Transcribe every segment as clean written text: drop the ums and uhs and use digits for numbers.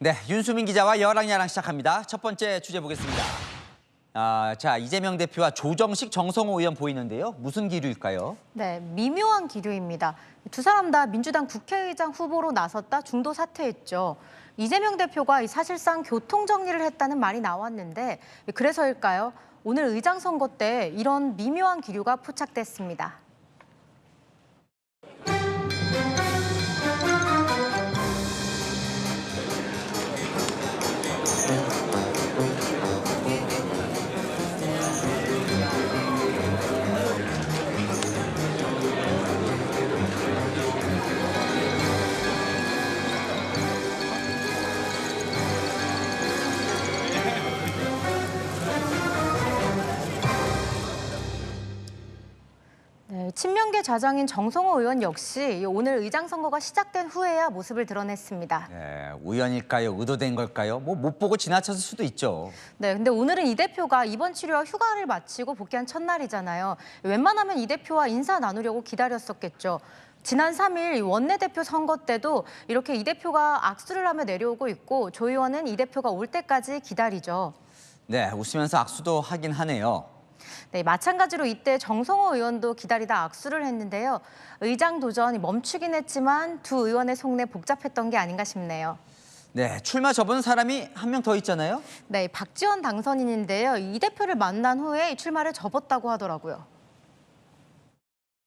네, 윤수민 기자와 여랑야랑 시작합니다. 첫 번째 주제 보겠습니다. 자, 이재명 대표와 조정식, 정성호 의원 보이는데요. 무슨 기류일까요? 네, 미묘한 기류입니다. 두 사람 다 민주당 국회의장 후보로 나섰다 중도 사퇴했죠. 이재명 대표가 사실상 교통 정리를 했다는 말이 나왔는데 그래서일까요? 오늘 의장 선거 때 이런 미묘한 기류가 포착됐습니다. 네, 친명계 좌장인 정성호 의원 역시 오늘 의장 선거가 시작된 후에야 모습을 드러냈습니다. 네, 우연일까요? 의도된 걸까요? 못 보고 지나쳤을 수도 있죠. 네, 근데 오늘은 이 대표가 입원 치료와 휴가를 마치고 복귀한 첫날이잖아요. 웬만하면 이 대표와 인사 나누려고 기다렸었겠죠. 지난 3일 원내대표 선거 때도 이렇게 이 대표가 악수를 하며 내려오고 있고 조 의원은 이 대표가 올 때까지 기다리죠. 네, 웃으면서 악수도 하긴 하네요. 네, 마찬가지로 이때 정성호 의원도 기다리다 악수를 했는데요. 의장 도전이 멈추긴 했지만 두 의원의 속내 복잡했던 게 아닌가 싶네요. 네, 출마 접은 사람이 한 명 더 있잖아요. 네, 박지원 당선인인데요. 이 대표를 만난 후에 출마를 접었다고 하더라고요.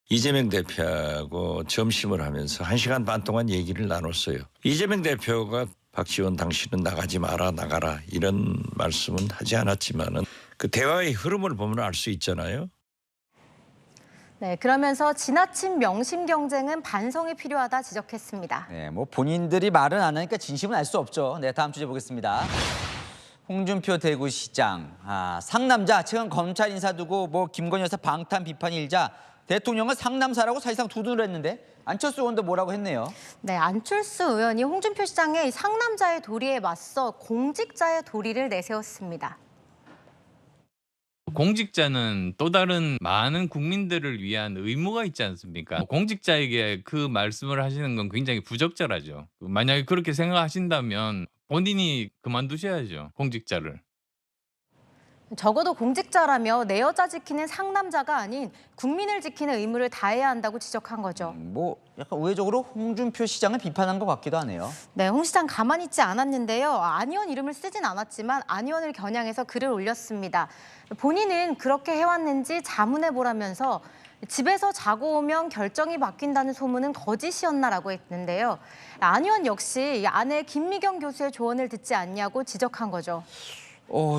이재명 대표하고 점심을 하면서 1시간 반 동안 얘기를 나눴어요. 이재명 대표가 박지원 당신은 나가지 마라, 나가라 이런 말씀은 하지 않았지만은 그 대화의 흐름을 보면 알 수 있잖아요. 네, 그러면서 지나친 명심 경쟁은 반성이 필요하다 지적했습니다. 네, 본인들이 말은 안 하니까 진심은 알 수 없죠. 네, 다음 주제 보겠습니다. 홍준표 대구시장, 상남자, 최근 검찰 인사 두고 김건희 여사 방탄 비판이 일자 대통령은 상남사라고 사실상 두둔을 했는데 안철수 의원도 뭐라고 했네요. 네, 안철수 의원이 홍준표 시장의 상남자의 도리에 맞서 공직자의 도리를 내세웠습니다. 공직자는 또 다른 많은 국민들을 위한 의무가 있지 않습니까? 공직자에게 그 말씀을 하시는 건 굉장히 부적절하죠. 만약에 그렇게 생각하신다면 본인이 그만두셔야죠, 공직자를. 적어도 공직자라며 내 여자 지키는 상남자가 아닌 국민을 지키는 의무를 다해야 한다고 지적한 거죠. 약간 우회적으로 홍준표 시장을 비판한 것 같기도 하네요. 네, 홍 시장 가만히 있지 않았는데요. 안 의원 이름을 쓰진 않았지만 안 의원을 겨냥해서 글을 올렸습니다. 본인은 그렇게 해왔는지 자문해보라면서 집에서 자고 오면 결정이 바뀐다는 소문은 거짓이었나라고 했는데요. 안 의원 역시 아내 김미경 교수의 조언을 듣지 않냐고 지적한 거죠.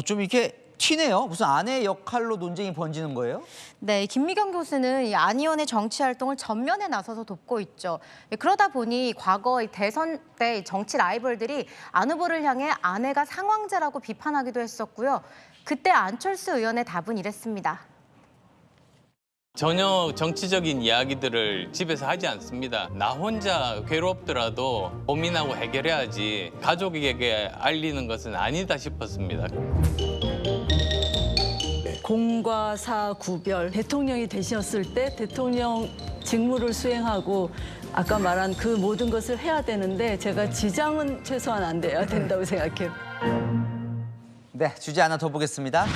좀 이렇게 튀네요. 무슨 아내의 역할로 논쟁이 번지는 거예요? 네, 김미경 교수는 안 의원의 정치 활동을 전면에 나서서 돕고 있죠. 그러다 보니 과거 대선 때 정치 라이벌들이 안 후보를 향해 아내가 상황제라고 비판하기도 했었고요. 그때 안철수 의원의 답은 이랬습니다. 전혀 정치적인 이야기들을 집에서 하지 않습니다. 나 혼자 괴롭더라도 고민하고 해결해야지 가족에게 알리는 것은 아니다 싶었습니다. 공과 사 구별, 대통령이 되셨을 때 대통령 직무를 수행하고 아까 말한 그 모든 것을 해야 되는데 제가 지장은 최소한 안 돼야 된다고 생각해요. 네, 주제 하나 더 보겠습니다.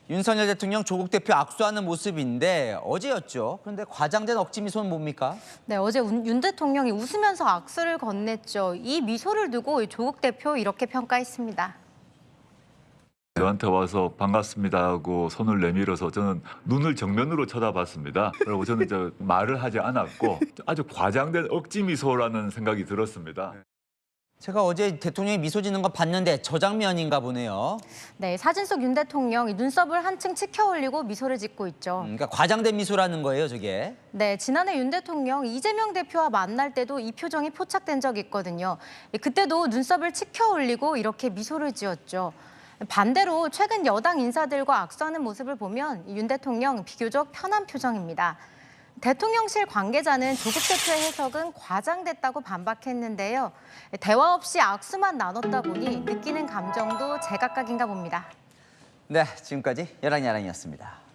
윤석열 대통령 조국 대표 악수하는 모습인데 어제였죠. 그런데 과장된 억지 미소는 뭡니까? 네, 어제 윤 대통령이 웃으면서 악수를 건넸죠. 이 미소를 두고 조국 대표 이렇게 평가했습니다. 저한테 와서 반갑습니다 하고 손을 내밀어서 저는 눈을 정면으로 쳐다봤습니다. 그리고 저는 말을 하지 않았고 아주 과장된 억지 미소라는 생각이 들었습니다. 제가 어제 대통령이 미소 짓는 거 봤는데 저 장면인가 보네요. 네, 사진 속 윤 대통령 눈썹을 한층 치켜 올리고 미소를 짓고 있죠. 그러니까 과장된 미소라는 거예요, 저게. 네, 지난해 윤 대통령 이재명 대표와 만날 때도 이 표정이 포착된 적이 있거든요. 그때도 눈썹을 치켜 올리고 이렇게 미소를 지었죠. 반대로 최근 여당 인사들과 악수하는 모습을 보면 윤 대통령 비교적 편한 표정입니다. 대통령실 관계자는 조국 대표의 해석은 과장됐다고 반박했는데요. 대화 없이 악수만 나눴다 보니 느끼는 감정도 제각각인가 봅니다. 네, 지금까지 여랑야랑이었습니다.